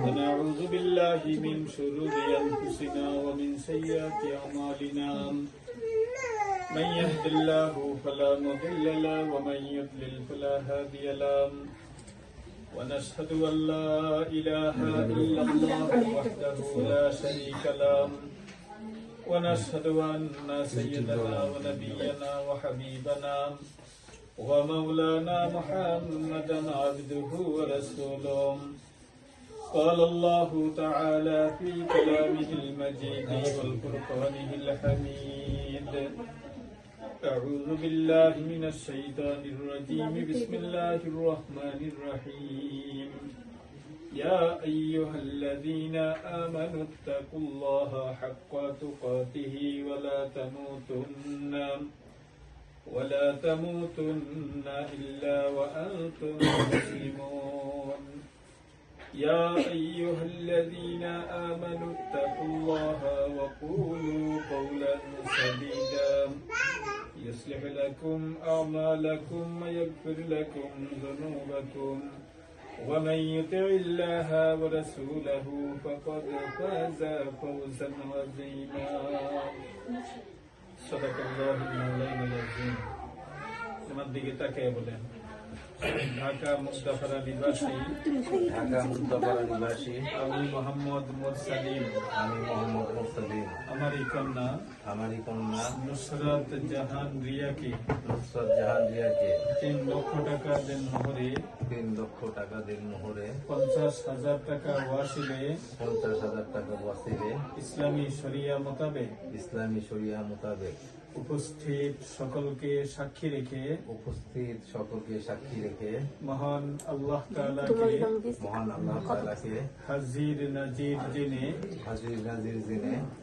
ونعوذ بالله من شرور أنفسنا ومن سيئات أعمالنا من يهد الله فلا مضل له ومن يضلل فلا هادي له ونشهد أن لا إله إلا الله وحده لا شريك له ونشهد أن سيدنا ونبينا وحبيبنا ومولانا محمدا عبده ورسوله قال الله تعالى في كلامه المجيد والفرقانه الحميد أعوذ بالله من الشيطان الرجيم بسم الله الرحمن الرحيم يا أيها الذين آمنوا اتقوا الله حق تقاته ولا تموتن إلا وأنتم مسلمون يا أيها الذين آمنوا اتقوا الله وقولوا قولا سديدا يصلح لكم أعمالكم ويغفر لكم ذنوبكم ومن يطع الله ورسوله فقد فاز فوزا عظيما صدق الله المولانا العظيم তোমার দিকে তাকিয়ে বলেন ঢাকা মুস্তাফারা নিবাসী আমি মোহাম্মদ মুরসালিম আমারই কন্যা নুসরাত জাহান রিয়াকে 3 লক্ষ টাকা দেন মোহরে 50,000 টাকা ওয়াসিলে ইসলামী শরিয়া মোতাবেক উপস্থিত সকলকে সাক্ষী রেখে মহান আল্লাহ তাআলাকে হাজির নাজির জেনে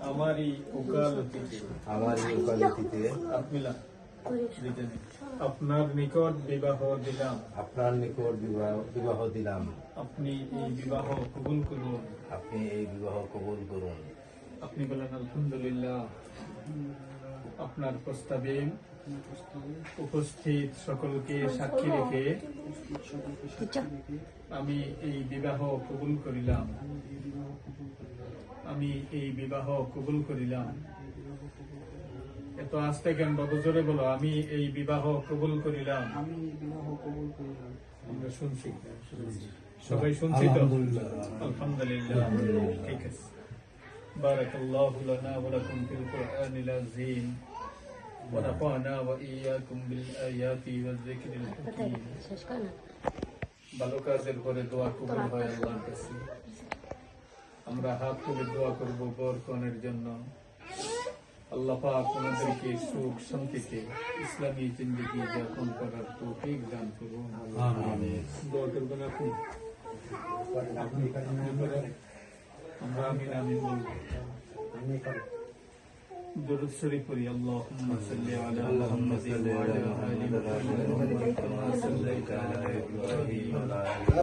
আমারই ওকালতিতে আপনার নিকট বিবাহ দিলাম আপনি এই বিবাহ কবুল করুন আপনি বলেন আলহামদুলিল্লাহ আপনার প্রস্তাবে উপস্থিত সকলকে সাক্ষী রেখে আমি এই বিবাহ কবুল করিলাম এত আস্তে কেন বাবু জোরে বলো আমি এই বিবাহ কবুল করিলাম আমরা শুনছি সবাই শুনছি তো আলহামদুলিল্লাহ ঠিক আছে بارك الله لنا ولكم في القرآن العظيم ونفعنا وإياكم بالآيات والذكر الحكيم ভালো কাজের পরে দোয়া কবুল হয় আল্লাহর কাছে আমরা হাত তুলে দোয়া করব বরকনের জন্য আল্লাহ পাক আমাদেরকে সুখ শান্তিতে ইসলামী জিন্দেগি যাপন করার তৌফিক দান করুন আমিন দোয়া করবেন আপনি আমরা আমিন আমিন বলবো درود شريف পড়ি اللهم صل على محمد وعلى آل محمد كما صليت على إبراهيم وعلى